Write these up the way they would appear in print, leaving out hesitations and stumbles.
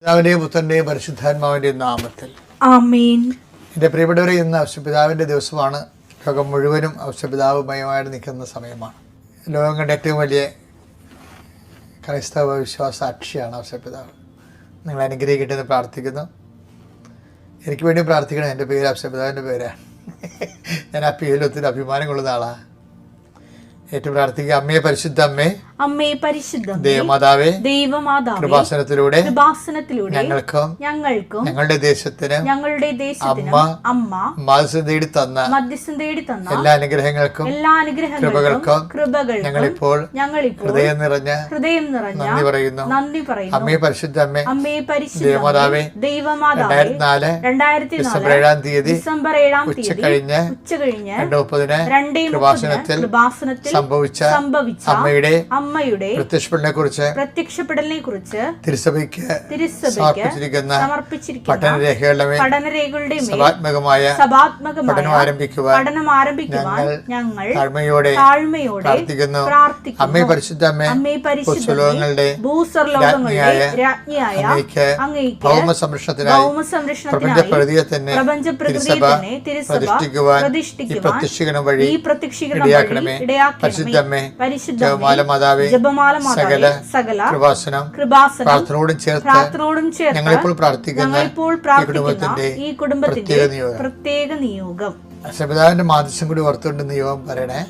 പിതാവിന്റെയും പുത്രന്റെയും പരിശുദ്ധാത്മാവിന്റെയും നാമത്തിൽ ആമേൻ. എൻ്റെ പ്രിയപ്പെട്ടവരെ, ഇന്ന് ഔഷപിതാവിൻ്റെ ദിവസമാണ്. ലോകം മുഴുവനും ഔഷപിതാവുമയമായിട്ട് നിൽക്കുന്ന സമയമാണ്. ലോകം കണ്ട ഏറ്റവും വലിയ ക്രൈസ്തവ വിശ്വാസ സാക്ഷിയാണ് ഔഷപിതാവ്. നിങ്ങൾ അനുഗ്രഹിക്കട്ടെ എന്ന് പ്രാർത്ഥിക്കുന്നു. എനിക്ക് വേണ്ടി പ്രാർത്ഥിക്കണം. എൻ്റെ പേര് ഔഷപിതാവിൻ്റെ പേരാണ്. ഞാൻ ആ പേരിൽ ഒത്തിരി അഭിമാനം കൊള്ളുന്ന ആളാണ്. ഏറ്റവും പ്രാർത്ഥിക്കുക. അമ്മയെ പരിശുദ്ധ അമ്മേ, അമ്മേ പരിശുദ്ധ ദേവമാതാവേ, ദൈവമാതാവേ, കൃപാസനത്തിലൂടെ ഞങ്ങൾക്കും ഞങ്ങളുടെ ദേശത്തിനും അമ്മ മധ്യസ്ഥം തേടി തന്ന എല്ലാ അനുഗ്രഹങ്ങൾക്കും കൃപകൾക്കും ഞങ്ങളിപ്പോൾ ഹൃദയം നിറഞ്ഞ നന്ദി പറയുന്നു. അമ്മയെ പരിശുദ്ധ അമ്മേ, ദേവമാതാവേ, 2004 ഡിസംബർ 7 തീയതി ഉച്ച കഴിഞ്ഞ് 2:30 കൃപാസനത്തിൽ സംഭവിച്ച അമ്മയുടെ പ്രത്യക്ഷപ്പെടലിനെ കുറിച്ച് തിരുസഭയ്ക്ക് സമർപ്പിച്ചിരിക്കുന്ന പഠനരേഖകളുടെ പഠനം ആരംഭിക്കുവാൻ ഞങ്ങൾ താഴ്മയോടെ പ്രാർത്ഥിക്കുന്നു. അമ്മേ പരിശുദ്ധ അമ്മേ, ഭൂസ്വർലോകങ്ങളുടെ രാജ്ഞിയായ അങ്ങേയ്ക്ക് ഭൗമ സംരക്ഷണത്തിനായി പ്രപഞ്ച പ്രകൃതിയെ തന്നെ തിരുസഭ പ്രതിഷ്ഠിക്കുവാൻ ഈ പ്രത്യക്ഷീകരണം വഴി ഇടയാക്കണമേ. പരിശുദ്ധ അമ്മേ, ജപമാല മാതാവേ, സകല കൃപാസനം പ്രാർത്ഥനയോടും ചേർത്ത് ഞങ്ങളിപ്പോൾ പ്രാർത്ഥിക്കുന്ന ഈ കുടുംബത്തിന്റെ പ്രത്യേക നിയോഗം ഔഷപിതാവിന്റെ മാധ്യസ്ഥം കൂടി ഓർത്തുകൊണ്ട് നിയോഗം പറയണേ.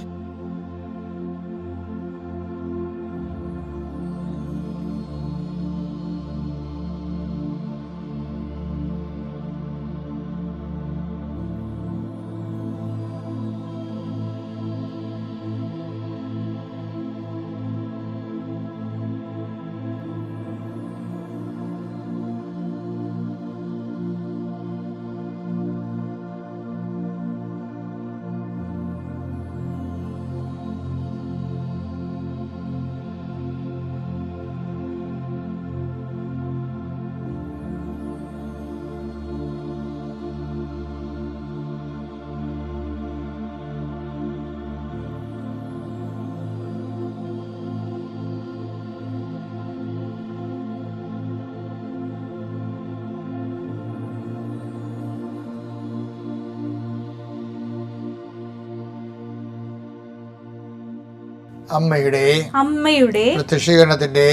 അമ്മയുടെ പ്രത്യക്ഷീകരണത്തിന്റെ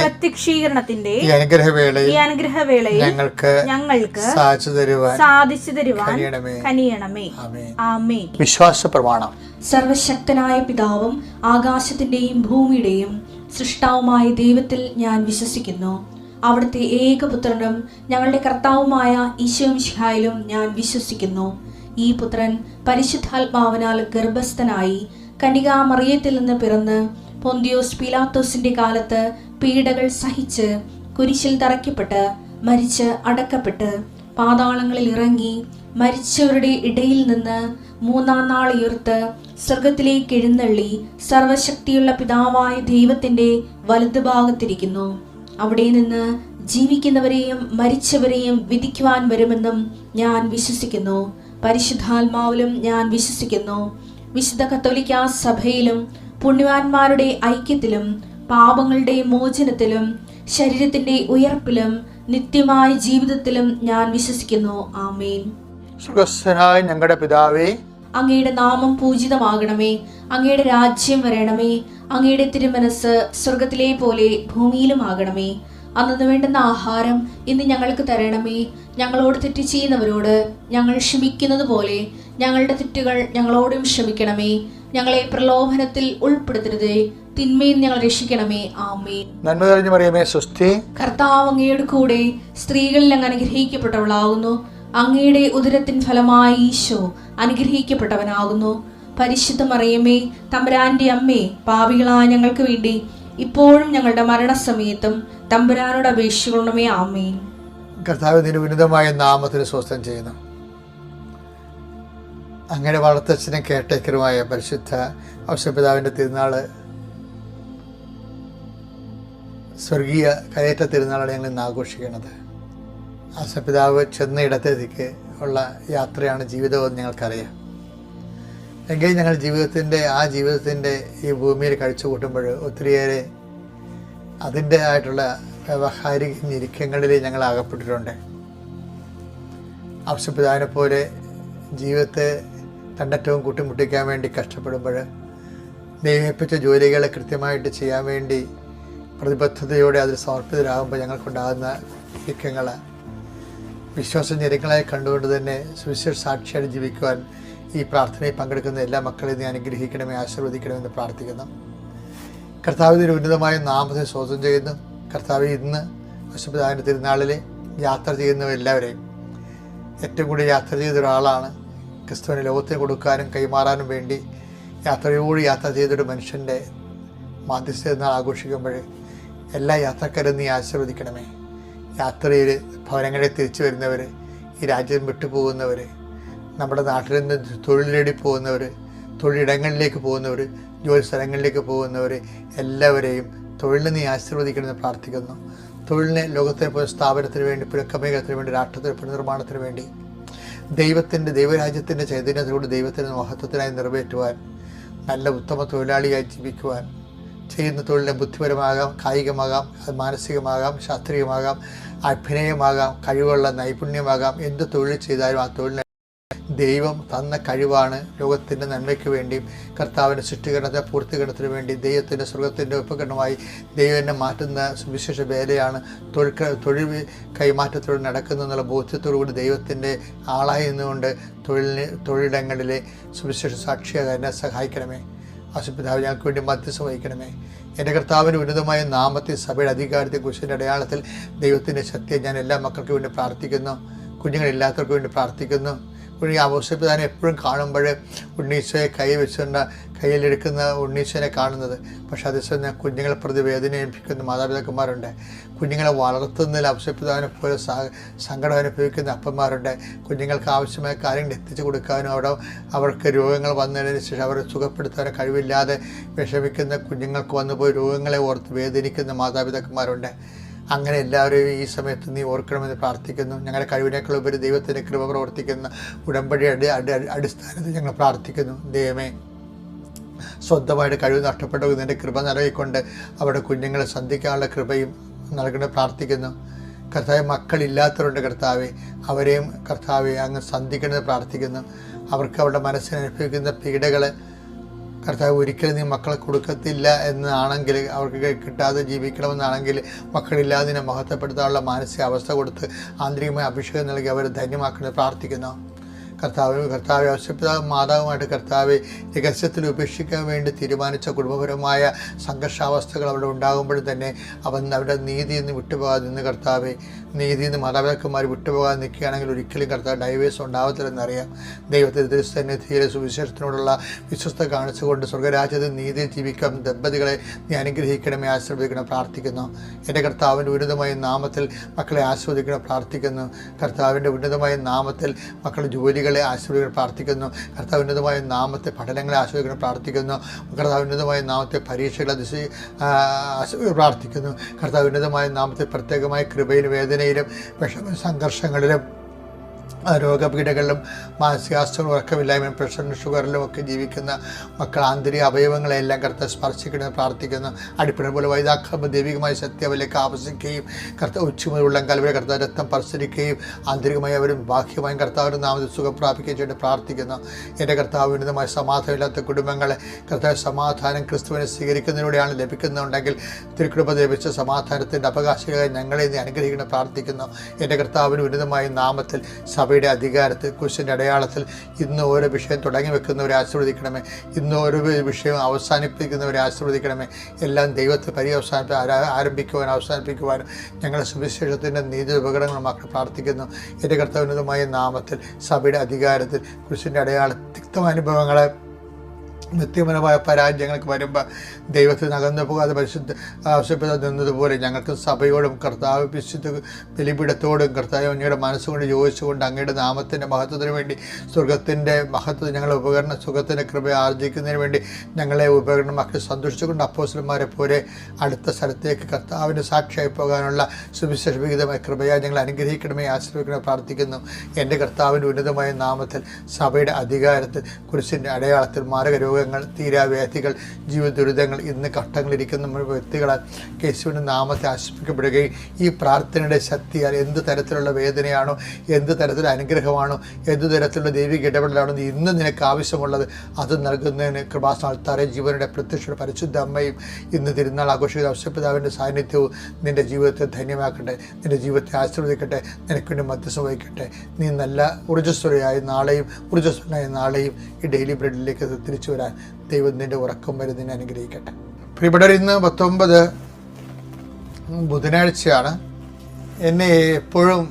ഈ അനുഗ്രഹവേളയിൽ ഞങ്ങൾക്ക് സാധിച്ചു തരുവാൻ കനിയണമേ. ആമേൻ. വിശ്വാസ പ്രമാണം. സർവശക്തനായ പിതാവും ആകാശത്തിന്റെയും ഭൂമിയുടെയും സൃഷ്ടാവുമായ ദൈവത്തിൽ ഞാൻ വിശ്വസിക്കുന്നു. അവിടുത്തെ ഏകപുത്രനും ഞങ്ങളുടെ കർത്താവുമായ ഈശോമിശിഹായിലും ഞാൻ വിശ്വസിക്കുന്നു. ഈ പുത്രൻ പരിശുദ്ധാത്മാവിനാൽ ഗർഭസ്ഥനായി കന്യകാമറിയത്തിൽ നിന്ന് പിറന്ന് പൊന്തിയോസ് പീലാത്തോസിന്റെ കാലത്ത് പീഡകൾ സഹിച്ച് കുരിശിൽ തറയ്ക്കപ്പെട്ട് മരിച്ച് അടക്കപ്പെട്ട് പാതാളങ്ങളിൽ ഇറങ്ങി മരിച്ചവരുടെ ഇടയിൽ നിന്ന് 3-ാം നാൾ ഉയർത്ത് സ്വർഗത്തിലേക്ക് എഴുന്നള്ളി സർവശക്തിയുള്ള പിതാവായ ദൈവത്തിന്റെ വലതുഭാഗത്തിരിക്കുന്നു. അവിടെ നിന്ന് ജീവിക്കുന്നവരെയും മരിച്ചവരെയും വിധിക്കുവാൻ വരുമെന്നും ഞാൻ വിശ്വസിക്കുന്നു. പരിശുദ്ധാത്മാവിലും ഞാൻ വിശ്വസിക്കുന്നു. വിശുദ്ധ കത്തോലിക്കാ സഭയിലും പുണ്യവാന്മാരുടെ ഐക്യത്തിലും പാപങ്ങളുടെ മോചനത്തിലും ശരീരത്തിന്റെ ഉയർപ്പിലും നിത്യമായ ജീവിതത്തിലും ഞാൻ വിശ്വസിക്കുന്നു. ആമേൻ. സ്വർഗ്ഗസ്ഥനായ ഞങ്ങളുടെ പിതാവേ, അങ്ങയുടെ നാമം പൂജിതമാകണമേ. അങ്ങയുടെ രാജ്യം വരണമേ. അങ്ങയുടെ തിരുമനസ് സ്വർഗത്തിലെ പോലെ ഭൂമിയിലും ആകണമേ. അന്നു വേണ്ടുന്ന ആഹാരം ഇന്ന് ഞങ്ങൾക്ക് തരണമേ. ഞങ്ങളോട് തെറ്റ് ചെയ്യുന്നവരോട് ഞങ്ങൾ ക്ഷമിക്കുന്നത് പോലെ ഞങ്ങളുടെ തെറ്റുകൾ ഞങ്ങളോടും ക്ഷമിക്കണമേ. ഞങ്ങളെ പ്രലോഭനത്തിൽ ഉൾപ്പെടുത്തരുതേ, തിന്മയിൽ ഞങ്ങൾ രക്ഷിക്കണമേ. ആമേൻ. നന്മ നിറഞ്ഞ മറിയമേ, സ്വസ്തി. കർത്താവ് അങ്ങയുടെ കൂടെ സ്ത്രീകളിൽ അങ്ങ് അനുഗ്രഹിക്കപ്പെട്ടവളാകുന്നു. അങ്ങയുടെ ഉദരത്തിൻ ഫലമായി ഈശോ അനുഗ്രഹിക്കപ്പെട്ടവനാകുന്നു. പരിശുദ്ധ മറിയമേ, തമ്പുരാന്റെ അമ്മേ, പാപികളായ ഞങ്ങൾക്ക് വേണ്ടി ഇപ്പോഴും ഞങ്ങളുടെ മരണസമയത്തും തമ്പുരാനോട് അപേക്ഷിക്കണമേ. ആമേൻ. കർത്താവ് നിന്റെ ഉന്നതമായ നാമത്തിന് സ്വസ്ഥം ചെയ്യുന്നു. അങ്ങയുടെ വളർത്തച്ഛനും കേട്ടേക്കറുമായ പരിശുദ്ധ ഔഷപിതാവിൻ്റെ തിരുനാള്, സ്വർഗീയ കയറ്റ തിരുനാളാണ് ഞങ്ങൾ ഇന്ന് ആഘോഷിക്കുന്നത്. ഔഷപിതാവ് ചെന്ന ഇടത്തേക്ക് ഉള്ള യാത്രയാണ് ജീവിതമെന്ന് ഞങ്ങൾക്കറിയാം. എങ്കിൽ ഞങ്ങൾ ജീവിതത്തിൻ്റെ ഈ ഭൂമിയിൽ കഴിച്ചു കൂട്ടുമ്പോൾ ഒത്തിരിയേറെ അതിൻ്റെ ആയിട്ടുള്ള വ്യവഹാരിക ഞെരുക്കങ്ങളിൽ ഞങ്ങൾ അകപ്പെട്ടിട്ടുണ്ട്. ഔസേപ്പിതാവിനെ പോലെ ജീവിതത്തെ തണ്ടറ്റവും കൂട്ടിമുട്ടിക്കാൻ വേണ്ടി കഷ്ടപ്പെടുമ്പോൾ ദൈവമേൽപ്പിച്ച ജോലികളെ കൃത്യമായിട്ട് ചെയ്യാൻ വേണ്ടി പ്രതിബദ്ധതയോടെ അതിൽ സമർപ്പിതരാകുമ്പോൾ ഞങ്ങൾക്കുണ്ടാകുന്ന ഞെരുക്കങ്ങൾ വിശ്വാസ ഞെരുക്കങ്ങളായി കണ്ടുകൊണ്ട് തന്നെ സുവിശേഷ സാക്ഷിയായിട്ട് ജീവിക്കുവാൻ ഈ പ്രാർത്ഥനയിൽ പങ്കെടുക്കുന്ന എല്ലാ മക്കളെയും നീ അനുഗ്രഹിക്കണമേ, ആശീർവദിക്കണമെന്ന് പ്രാർത്ഥിക്കുന്നു. കർത്താവിൻ്റെ ഉന്നതമായ നാമത്തെ സ്തോത്രം ചെയ്യുന്നു. കർത്താവ് ഇന്ന് ഔസേപ്പിതാവിൻ്റെ തിരുനാളിൽ യാത്ര ചെയ്യുന്നവരെല്ലാവരെയും ഏറ്റവും കൂടുതൽ യാത്ര ചെയ്ത ഒരാളാണ്. ക്രിസ്തുവിനെ ലോകത്തിന് കൊടുക്കാനും കൈമാറാനും വേണ്ടി യാത്ര ചെയ്തൊരു മനുഷ്യൻ്റെ മാധ്യസ്ഥ നാൾ ആഘോഷിക്കുമ്പോൾ എല്ലാ യാത്രക്കാരും നീ ആശീർവദിക്കണമേ. യാത്രയിൽ ഭവനങ്ങളിൽ തിരിച്ചു വരുന്നവർ, ഈ രാജ്യം വിട്ടുപോകുന്നവർ, നമ്മുടെ നാട്ടിൽ നിന്ന് തൊഴിൽ നേടി പോകുന്നവർ, തൊഴിലിടങ്ങളിലേക്ക് പോകുന്നവർ, ജോലി സ്ഥലങ്ങളിലേക്ക് പോകുന്നവർ എല്ലാവരെയും തൊഴിലിനെ നീ ആശീർവദിക്കണമെന്ന് പ്രാർത്ഥിക്കുന്നു. തൊഴിലിനെ ലോകത്തിന് പോലെ സ്ഥാപനത്തിന് വേണ്ടി, പുനഃക്രമീകരണത്തിന് വേണ്ടി, രാഷ്ട്രത്തിന് പുനർനിർമ്മാണത്തിന് വേണ്ടി ദൈവരാജ്യത്തിൻ്റെ ചൈതന്യത്തോട് ദൈവത്തിൻ്റെ മഹത്വത്തിനായി നിറവേറ്റുവാൻ, നല്ല ഉത്തമ തൊഴിലാളിയായി ജീവിക്കുവാൻ, ചെയ്യുന്ന തൊഴിലിനെ ബുദ്ധിപരമാകാം, കായികമാകാം, മാനസികമാകാം, ശാസ്ത്രീയമാകാം, അഭിനയമാകാം, കഴിവുള്ള നൈപുണ്യമാകാം, എന്ത് തൊഴിൽ ചെയ്താലും ആ തൊഴിലിനെ ദൈവം തന്ന കഴിവാണ്. ലോകത്തിൻ്റെ നന്മയ്ക്ക് വേണ്ടിയും കർത്താവിൻ്റെ സൃഷ്ടികരണത്തെ പൂർത്തീകരണത്തിന് വേണ്ടി ദൈവത്തിൻ്റെ സ്വർഗത്തിൻ്റെ ഉപകരണമായി ദൈവം എന്നെ മാറ്റുന്ന സുവിശേഷ വേലയാണ് തൊഴിൽ കൈമാറ്റത്തോടെ നടക്കുന്നതെന്നുള്ള ബോധ്യത്തോടുകൂടി ദൈവത്തിൻ്റെ ആളായി നിന്നുകൊണ്ട് തൊഴിലിടങ്ങളിലെ സുവിശേഷ സാക്ഷിയാകാൻ എന്നെ സഹായിക്കണമേ. ഔസേപ്പിതാവ് ഞങ്ങൾക്ക് വേണ്ടി മധ്യസ്ഥം വഹിക്കണമേ. എൻ്റെ കർത്താവിൻ്റെ ഉന്നതമായ നാമത്തിൽ സഭയുടെ അധികാരത്തെ കുരിശിൻ്റെ അടയാളത്തിൽ ദൈവത്തിൻ്റെ ശക്തിയെ ഞാൻ എല്ലാ മക്കൾക്ക് വേണ്ടി പ്രാർത്ഥിക്കുന്നു. കുഞ്ഞുങ്ങളില്ലാത്തവർക്ക് വേണ്ടി പ്രാർത്ഥിക്കുന്നു. ഔസേപ്പിതാവിനെ എപ്പോഴും കാണുമ്പോൾ ഉണ്ണീശോയെ കയ്യിലെടുക്കുന്ന ഉണ്ണീശോനെ കാണുന്നത്, പക്ഷേ അതേസമയം ഞാൻ കുഞ്ഞുങ്ങളെ പ്രതി വേദന അനുഭവിക്കുന്ന മാതാപിതാക്കന്മാരുണ്ട്. കുഞ്ഞുങ്ങളെ വളർത്തുന്നതിൽ ഔസേപ്പിതാവിനെ പോലെ സങ്കടം അനുഭവിക്കുന്ന അപ്പന്മാരുണ്ട്. കുഞ്ഞുങ്ങൾക്ക് ആവശ്യമായ കാര്യങ്ങൾ എത്തിച്ചു കൊടുക്കാനും അവർക്ക് രോഗങ്ങൾ വന്നതിന് ശേഷം അവരെ സുഖപ്പെടുത്താനും കഴിവില്ലാതെ വിഷമിക്കുന്ന കുഞ്ഞുങ്ങൾക്ക് വന്നുപോയി രോഗങ്ങളെ ഓർത്ത് വേദനിക്കുന്ന മാതാപിതാക്കന്മാരുണ്ട്. അങ്ങനെ എല്ലാവരെയും ഈ സമയത്ത് നീ ഓർക്കണമെന്ന് പ്രാർത്ഥിക്കുന്നു. ഞങ്ങളുടെ കഴിവിനേക്കാൾ ഉപരി ദൈവത്തിൻ്റെ കൃപ പ്രവർത്തിക്കുന്ന ഉടമ്പടിയുടെ അടിസ്ഥാനത്തിൽ ഞങ്ങൾ പ്രാർത്ഥിക്കുന്നു. ദൈവമേ, സ്വന്തമായിട്ട് കഴിവ് നഷ്ടപ്പെട്ടവർക്ക് നിൻ്റെ കൃപ നൽകിക്കൊണ്ട് അവരുടെ കുഞ്ഞുങ്ങളെ സന്ധിക്കാനുള്ള കൃപയും നൽകണമെന്ന് പ്രാർത്ഥിക്കുന്നു. കർത്താവെ, മക്കളില്ലാത്തവരുണ്ട് കർത്താവെ, അവരെയും കർത്താവെ അങ്ങ് സന്ധിക്കണമെന്ന് പ്രാർത്ഥിക്കുന്നു. അവർക്ക് അവരുടെ മനസ്സിന് അനുഭവിക്കുന്ന പീഡകൾ കർത്താവ് ഒരിക്കലും നീ മക്കളെ കൊടുക്കത്തില്ല എന്നാണെങ്കിൽ, അവർക്ക് കിട്ടാതെ ജീവിക്കണമെന്നാണെങ്കിൽ മക്കളില്ലാതെ മഹത്വപ്പെടുത്താനുള്ള മാനസികാവസ്ഥ കൊടുത്ത് ആന്തരികമായ അഭിഷേകം നൽകി അവരെ ധന്യമാക്കണമെന്ന് പ്രാർത്ഥിക്കുന്നു. കർത്താവ് ഔസേപ്പിതാവ് മാതാവുമായിട്ട് കർത്താവ് രഹസ്യത്തിൽ ഉപേക്ഷിക്കാൻ വേണ്ടി തീരുമാനിച്ച കുടുംബപരമായ സംഘർഷാവസ്ഥകൾ അവിടെ ഉണ്ടാകുമ്പോഴും തന്നെ അവരുടെ നീതിയിൽ നിന്ന് വിട്ടുപോകാതെ നിന്ന് കർത്താവ് നീതിയിൽ നിന്ന് മാതാപിതാക്കന്മാർ വിട്ടുപോകാതെ നിൽക്കുകയാണെങ്കിൽ ഒരിക്കലും കർത്താവ് ഡൈവേഴ്സ് ഉണ്ടാവത്തില്ലെന്നറിയാം. ദൈവത്തിൻ്റെ തിരുസന്നിധിയിലെ സുവിശേഷത്തിനോടുള്ള വിശ്വസ്ത കാണിച്ചുകൊണ്ട് സ്വർഗരാജ്യത്തിൽ നീതിയിൽ ജീവിക്കാൻ ദമ്പതികളെ നീ അനുഗ്രഹിക്കണമേ, ആശീർവദിക്കണം പ്രാർത്ഥിക്കുന്നു. എൻ്റെ കർത്താവിൻ്റെ ഉന്നതമായ നാമത്തിൽ മക്കളെ ആസ്വദിക്കണം പ്രാർത്ഥിക്കുന്നു. കർത്താവിൻ്റെ ഉന്നതമായ നാമത്തിൽ മക്കളുടെ ജോലികളെ ആശീർവദിക്കണം പ്രാർത്ഥിക്കുന്നു. കർത്താവ് ഉന്നതമായ നാമത്തെ പഠനങ്ങളെ ആശീർവദിക്കണം പ്രാർത്ഥിക്കുന്നു. കർത്താവ് ഉന്നതമായ നാമത്തെ പരീക്ഷകളെ പ്രാർത്ഥിക്കുന്നു. കർത്താവ് ഉന്നതമായ നാമത്തെ പ്രത്യേകമായ കൃപയിലും വേദനയിലും സംഘർഷങ്ങളിലും രോഗപീഠകളിലും മാനസികാവസ്ഥകളും ഉറക്കമില്ലായ്മയും പ്രഷറിനും ഷുഗറിലും ഒക്കെ ജീവിക്കുന്ന മക്കൾ ആന്തരിക അവയവങ്ങളെല്ലാം കർത്താവ് സ്പർശിക്കണമെന്ന് പ്രാർത്ഥിക്കുന്നു. അടിപ്പിണർ പോലെ വൈതാക്രമ ദൈവികമായ സത്യം അവരിലേക്ക് ആവശ്യിക്കുകയും കർത്താവ് ഉച്ചമുതൽ ഉള്ളം കലവരെ കർത്താവ് രക്തം പരിസരിക്കുകയും ആന്തരികമായി അവരും ബാഹ്യമായും കർത്താവിൻ്റെ നാമത്തിൽ സുഖം പ്രാപിക്കുകയും ചെയ്ത് പ്രാർത്ഥിക്കുന്നു. എൻ്റെ കർത്താവ് ഉന്നതമായ സമാധാനമില്ലാത്ത കുടുംബങ്ങളെ കർത്താവ് സമാധാനം ക്രിസ്തുവിനെ സ്വീകരിക്കുന്നതിലൂടെയാണ് ലഭിക്കുന്നുണ്ടെങ്കിൽ തിരുകൃപ ലഭിച്ച സമാധാനത്തിൻ്റെ അവകാശികളായി ഞങ്ങളെ നീ അനുഗ്രഹിക്കണം പ്രാർത്ഥിക്കുന്നു. എൻ്റെ കർത്താവിന് ഉന്നതമായ നാമത്തിൽ സഭയുടെ അധികാരത്തിൽ കുരിശിൻ്റെ അടയാളത്തിൽ ഇന്ന് ഓരോ വിഷയം തുടങ്ങി വെക്കുന്നവരെ ആശീർവദിക്കണമേ. ഇന്ന് ഓരോ വിഷയവും അവസാനിപ്പിക്കുന്നവരെ ആശീർവദിക്കണമേ. എല്ലാം ദൈവത്തെ ആരംഭിക്കുവാനും അവസാനിപ്പിക്കുവാനും ഞങ്ങളുടെ സുവിശേഷത്തിൻ്റെ നീതി ഉപകരണങ്ങളുമാക്കി പ്രാർത്ഥിക്കുന്നു. എൻ്റെ കർത്തവ്യമായ നാമത്തിൽ സഭയുടെ അധികാരത്തിൽ കുരിശിൻ്റെ അടയാള തിക്തമനുഭവങ്ങളെ നിത്യപരമായ പരാജയങ്ങൾക്ക് വരുമ്പോൾ ദൈവത്തിൽ നകന്നു പോകാതെ പരിശുദ്ധ ആവശ്യപ്പെട്ട് നിന്നതുപോലെ ഞങ്ങൾക്ക് സഭയോടും കർത്താവ് വിശുദ്ധ ബലിപീഠത്തോടും കർത്താവ് അങ്ങയുടെ മനസ്സുകൊണ്ട് യോജിച്ചുകൊണ്ട് അങ്ങയുടെ നാമത്തിൻ്റെ മഹത്വത്തിന് വേണ്ടി സ്വർഗത്തിൻ്റെ മഹത്വം ഞങ്ങളെ ഉപകരണം സുഖത്തിൻ്റെ കൃപ ആർജിക്കുന്നതിന് വേണ്ടി ഞങ്ങളെ ഉപകരണമാക്കി സന്തോഷിച്ചുകൊണ്ട് അപ്പോസ്തലന്മാരെ പോലെ അടുത്ത സ്ഥലത്തേക്ക് കർത്താവിൻ്റെ സാക്ഷിയായി പോകാനുള്ള സുവിശേഷവിഹിതമായ കൃപയായി ഞങ്ങൾ അനുഗ്രഹിക്കണമേ, ആശ്രയിക്കണമേ പ്രാർത്ഥിക്കുന്നു. എൻ്റെ കർത്താവിൻ്റെ ഉന്നതമായ നാമത്തിൽ സഭയുടെ അധികാരത്തിൽ കുരിശിൻ്റെ അടയാളത്തിൽ മാരക രോഗങ്ങൾ, തീരാവ്യാധികൾ, ജീവിത ദുരിതങ്ങൾ, ഇന്ന് കഷ്ടങ്ങളിരിക്കുന്ന നമ്മൾ വ്യക്തികളാൽ യേശുവിൻ്റെ നാമത്തെ ആശ്വസിപ്പിക്കപ്പെടുകയും ഈ പ്രാർത്ഥനയുടെ ശക്തിയാൽ എന്ത് തരത്തിലുള്ള വേദനയാണോ, എന്ത് തരത്തിലുള്ള അനുഗ്രഹമാണോ, എന്ത് തരത്തിലുള്ള ദൈവിക ഇടപെടലാണോ ഇന്ന് നിനക്ക് ആവശ്യമുള്ളത് അത് നൽകുന്നതിന് കൃപാസ്ഥാനത്താറെ ജീവനുടെ പ്രത്യക്ഷ പരിശുദ്ധ അമ്മയും ഇന്ന് തിരുനാൾ ആഘോഷിക്കുന്ന ഔഷധപിതാവിൻ്റെ സാന്നിധ്യവും നിൻ്റെ ജീവിതത്തെ ധന്യമാക്കട്ടെ, നിൻ്റെ ജീവിതത്തെ ആശീർവദിക്കട്ടെ, നിനക്ക് വേണ്ടി മധ്യസ്ഥം വഹിക്കട്ടെ. നീ നല്ല ഊർജ്ജസ്വലയായി നാളെയും ഈ ഡെയിലി ബ്രെഡിലേക്ക് തിരിച്ചു വരാൻ ദൈവം നിൻ്റെ ഉറക്കം വരെ നിന്നെ അനുഗ്രഹിക്കട്ടെ. പ്രിയപ്പെട്ടവർ, ഇന്ന് 19 ബുധനാഴ്ചയാണ്. എന്നെ എപ്പോഴും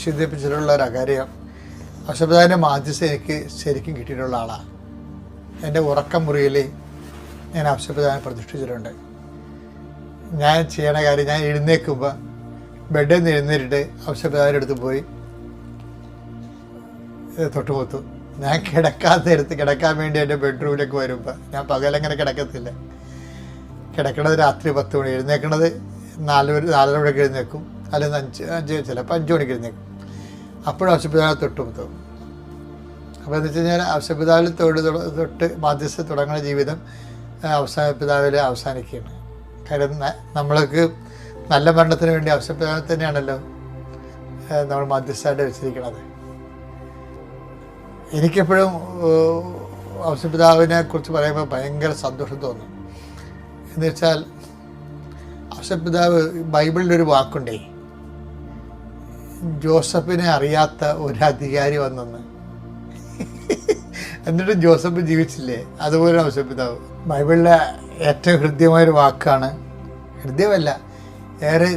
ചിന്തിപ്പിച്ചിട്ടുള്ള ഒരു കാര്യം, ഔഷധപിതാവിൻ്റെ മാധ്യസ്ഥം എനിക്ക് ശരിക്കും കിട്ടിയിട്ടുള്ള ആളാണ്. എൻ്റെ ഉറക്കം മുറിയിൽ ഞാൻ ഔഷധപിതാവിനെ പ്രതിഷ്ഠിച്ചിട്ടുണ്ട്. ഞാൻ ചെയ്യണ കാര്യം, ഞാൻ എഴുന്നേൽക്കുമ്പോൾ ബെഡിൽ നിന്ന് എഴുന്നേറ്റിട്ട് ഔഷധപിതാവിൻ്റെ അടുത്ത് പോയി തൊട്ടുമുത്തു. ഞാൻ കിടക്കാൻ വേണ്ടി എൻ്റെ ബെഡ്റൂമിലേക്ക് വരുമ്പോൾ, ഞാൻ പകലങ്ങനെ കിടക്കത്തില്ല, കിടക്കണത് രാത്രി 10 മണി, എഴുന്നേൽക്കണത് 4 മണിക്ക് എഴുന്നേൽക്കും, അല്ലെങ്കിൽ 5 ചിലപ്പോൾ 5 മണിക്ക് എഴുന്നേൽക്കും. അപ്പോഴും ഔഷധപിതാവിനെ തൊട്ടുമുത്തും. അപ്പോൾ എന്ന് വെച്ച് കഴിഞ്ഞാൽ ഔഷധപിതാവിൽ തൊട്ട് മാധ്യസ്ഥ തുടങ്ങുന്ന ജീവിതം ഔഷധപിതാവിൽ അവസാനിക്കുകയാണ്. കാര്യം നമ്മൾക്ക് നല്ല മരണത്തിന് വേണ്ടി ഔഷധപിതാവിനെ തന്നെയാണല്ലോ നമ്മൾ മാധ്യസ്ഥമായിട്ട് വെച്ചിരിക്കുന്നത്. എനിക്കെപ്പോഴും ഔഷധപിതാവിനെ കുറിച്ച് പറയുമ്പോൾ ഭയങ്കര സന്തോഷം തോന്നും. എന്ന് വെച്ചാൽ ഔഷധപിതാവ്, ബൈബിളിലൊരു വാക്കുണ്ടേ, ജോസഫിനെ അറിയാത്ത ഒരു അധികാരി വന്നെന്ന്. എന്നിട്ടും ജോസഫ് ജീവിച്ചില്ലേ? അതുപോലെ ഔഷധപിതാവ്. ബൈബിളിലെ ഏറ്റവും ഹൃദ്യമായൊരു വാക്കാണ്, ഹൃദ്യമല്ല, ഏറെ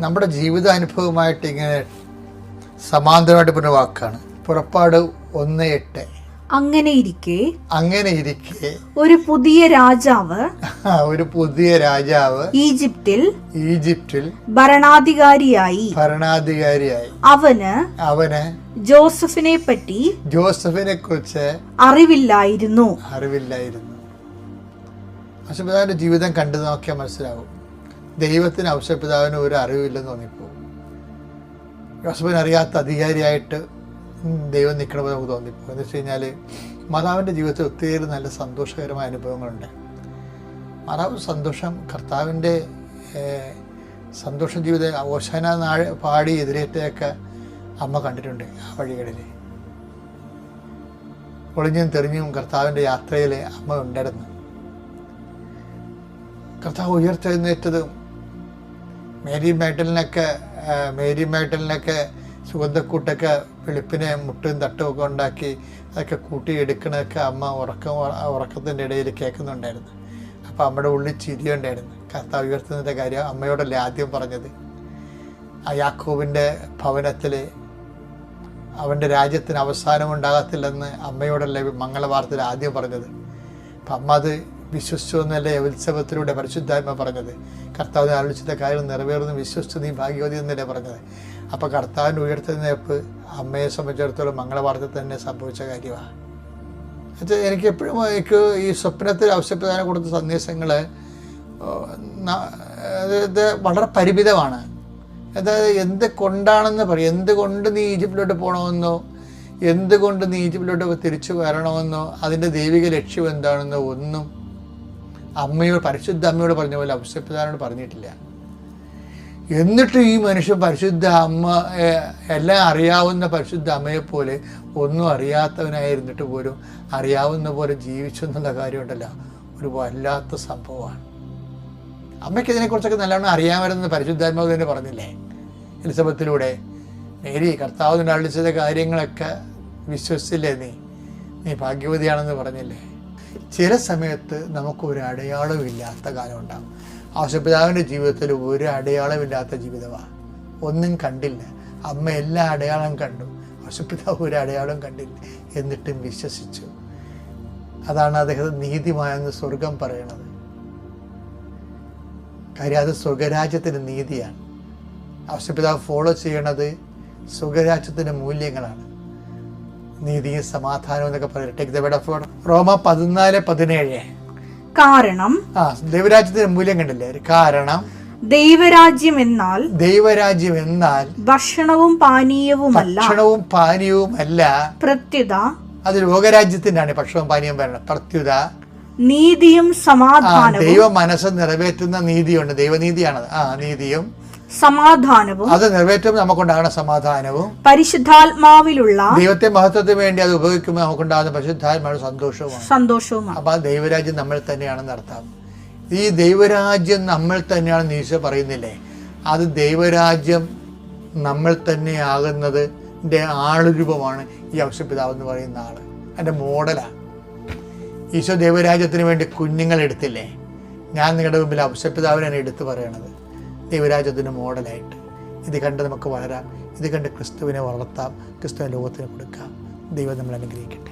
നമ്മുടെ ജീവിതാനുഭവമായിട്ട് ഇങ്ങനെ സമാന്തരമായിട്ട് പറഞ്ഞ വാക്കാണ്. പുറപ്പാട് 1:8. അങ്ങനെ ഇരിക്കെ ഒരു പുതിയ രാജാവ് ഈജിപ്തിൽ ഭരണാധികാരിയായി അവന് ജോസഫിനെ കുറിച്ച് അറിവില്ലായിരുന്നു. ഔഷധപിതാവിന്റെ ജീവിതം കണ്ടു നോക്കിയാൽ മനസ്സിലാവും, ദൈവത്തിന് ഔഷധപിതാവിന് ഒരു അറിവില്ലെന്ന് തോന്നിപ്പോവും. യോസഫിനെ അറിയാത്ത അധികാരിയായിട്ട് ദൈവം നിൽക്കണമെന്ന് നമുക്ക് തോന്നിപ്പോകും. എന്ന് വെച്ച് കഴിഞ്ഞാൽ മാതാവിൻ്റെ ജീവിതത്തിൽ ഒത്തിരി നല്ല സന്തോഷകരമായ അനുഭവങ്ങളുണ്ട്. മാതാവ് സന്തോഷം, കർത്താവിൻ്റെ സന്തോഷ ജീവിതം, ഓശാന പാടി എതിരേറ്റൊക്കെ അമ്മ കണ്ടിട്ടുണ്ട്. ആ വഴികളിൽ ഒളിഞ്ഞും തെറിഞ്ഞും കർത്താവിൻ്റെ യാത്രയിൽ അമ്മ ഉണ്ടായിരുന്നു. കർത്താവ് ഉയർത്തെഴുന്നേറ്റതും മേരി മേട്ടലിനൊക്കെ സുഗന്ധക്കൂട്ടൊക്കെ വെളുപ്പിനെ മുട്ടും തട്ടും ഒക്കെ ഉണ്ടാക്കി അതൊക്കെ കൂട്ടിയെടുക്കണതൊക്കെ അമ്മ ഉറക്കത്തിൻ്റെ ഇടയിൽ കേൾക്കുന്നുണ്ടായിരുന്നു. അപ്പോൾ അമ്മയുടെ ഉള്ളിൽ ചിരിയുണ്ടായിരുന്നു. കർത്താവ് ഉയർത്തുന്നതിൻ്റെ കാര്യം അമ്മയോടല്ലേ ആദ്യം പറഞ്ഞത്. ആ യാക്കോബിൻ്റെ ഭവനത്തിൽ അവൻ്റെ രാജ്യത്തിന് അവസാനം ഉണ്ടാകത്തില്ലെന്ന് അമ്മയോടല്ലേ മംഗളവാർത്തയിൽ ആദ്യം പറഞ്ഞത്. അപ്പം അമ്മ അത് വിശ്വസിച്ചു എന്നല്ലേ ഉത്സവത്തിലൂടെ പരിശുദ്ധാത്മ പറഞ്ഞത്. കർത്താവിനെ ആലോചിച്ച കാര്യം നിറവേറുന്നു വിശ്വസിച്ച് നീ ഭാഗ്യവതി എന്നല്ലേ പറഞ്ഞത്. അപ്പോൾ കർത്താവിൻ്റെ ഉയർത്തെഴുന്നേൽപ്പ് അമ്മയെ സംബന്ധിച്ചിടത്തോളം മംഗളവാർത്ത തന്നെ സംഭവിച്ച കാര്യമാണ്. എനിക്ക് എപ്പോഴും ഈ സ്വപ്നത്തിൽ ഔഷധപിതാവിനെ കൊടുത്ത സന്ദേശങ്ങൾ അതായത് വളരെ പരിമിതമാണ്. അതായത് എന്ത് കൊണ്ടാണെന്ന് പറയും, എന്തുകൊണ്ട് നീ ഈജിപ്തിലോട്ട് പോകണമെന്നോ, എന്തുകൊണ്ട് നീ ഈജിപ്തിലോട്ട് തിരിച്ചു വരണമെന്നോ, അതിൻ്റെ ദൈവിക ലക്ഷ്യം എന്താണെന്നോ ഒന്നും പരിശുദ്ധ അമ്മയോട് പറഞ്ഞ പോലെ ഔഷധപിതാവിനോട് പറഞ്ഞിട്ടില്ല. എന്നിട്ട് ഈ മനുഷ്യൻ പരിശുദ്ധ അമ്മ, എല്ലാം അറിയാവുന്ന പരിശുദ്ധ അമ്മയെപ്പോലെ ഒന്നും അറിയാത്തവനായിരുന്നിട്ട് പോലും അറിയാവുന്ന പോലെ ജീവിച്ചു എന്നുള്ള കാര്യമുണ്ടല്ലോ, ഒരു വല്ലാത്ത സംഭവമാണ്. അമ്മയ്ക്ക് ഇതിനെക്കുറിച്ചൊക്കെ നല്ലവണ്ണം അറിയാമായിരുന്ന പരിശുദ്ധാത്മാവ് തന്നെ പറഞ്ഞില്ലേ എലിസബത്തിലൂടെ, മേരി കർത്താവ് അളിച്ചത കാര്യങ്ങളൊക്കെ വിശ്വസിച്ചില്ലേ, നീ ഭാഗ്യവതിയാണെന്ന് പറഞ്ഞില്ലേ. ചില സമയത്ത് നമുക്കൊരു അടയാളമില്ലാത്ത കാലം ഉണ്ടാകും. ഔഷധപിതാവിൻ്റെ ജീവിതത്തിൽ ഒരു അടയാളമില്ലാത്ത ജീവിതമാണ്. ഒന്നും കണ്ടില്ല. അമ്മ എല്ലാ അടയാളം കണ്ടു, ഔഷധപിതാവ് ഒരു അടയാളം കണ്ടില്ല, എന്നിട്ടും വിശ്വസിച്ചു. അതാണ് അദ്ദേഹത്തെ നീതിമായെന്ന് സ്വർഗം പറയണത്. കാര്യം അത് സ്വർഗരാജ്യത്തിൻ്റെ നീതിയാണ്. ഔഷധപിതാവ് ഫോളോ ചെയ്യണത് സ്വർഗരാജ്യത്തിൻ്റെ മൂല്യങ്ങളാണ്. നീതിയും സമാധാനവും എന്നൊക്കെ പറയും. റോമ 14:17. കാരണം ദൈവരാജ്യത്തിന്റെ മൂല്യം കണ്ടില്ലേ? കാരണം ദൈവരാജ്യം എന്നാൽ ഭക്ഷണവും പാനീയവുമല്ല, പ്രത്യുത അത് ലോകരാജ്യത്തിൻ്റെയാണ് ഭക്ഷണവും പാനീയം വരണം. പ്രത്യുത നീതിയും സമാധാനവും ദൈവ മനസ്സ് നിറവേറ്റുന്ന നീതിയുണ്ട്, ദൈവനീതിയാണത്. നീതിയും സമാധാനവും അത് നിറവേറ്റുമ്പോൾ നമുക്കുണ്ടാകുന്ന സമാധാനവും പരിശുദ്ധാത്മാവിലുള്ള ദൈവത്തെ മഹത്വത്തിന് വേണ്ടി അത് ഉപയോഗിക്കുമ്പോൾ നമുക്കുണ്ടാകുന്ന പരിശുദ്ധാത്മാവിന്റെ സന്തോഷവുമാണ്. അപ്പൊ ആ ദൈവരാജ്യം നമ്മൾ തന്നെയാണെന്ന് അർത്ഥം. ഈ ദൈവരാജ്യം നമ്മൾ തന്നെയാണെന്ന് ഈശോ പറയുന്നില്ലേ? അത് ദൈവരാജ്യം നമ്മൾ തന്നെ ആകുന്നതിൻ്റെ ആളുരൂപമാണ് ഈ ഔഷപിതാവ് എന്ന് പറയുന്ന ആള്. അതിൻ്റെ മോഡലാണ്. ഈശോ ദൈവരാജ്യത്തിന് വേണ്ടി കുഞ്ഞുങ്ങളെടുത്തില്ലേ? ഞാൻ നിങ്ങളുടെ മുമ്പിൽ ഔഷപിതാവിനാണ് എടുത്തു പറയണത്, ദൈവരാജ്യത്തിൻ്റെ മോഡലായിട്ട്. ഇത് കണ്ട് നമുക്ക് വളരാം, ഇത് കണ്ട് ക്രിസ്തുവിനെ വളർത്താം, ക്രിസ്തുവിനെ ലോകത്തിന് കൊടുക്കാം. ദൈവം നമ്മൾ അനുഗ്രഹിക്കട്ടെ.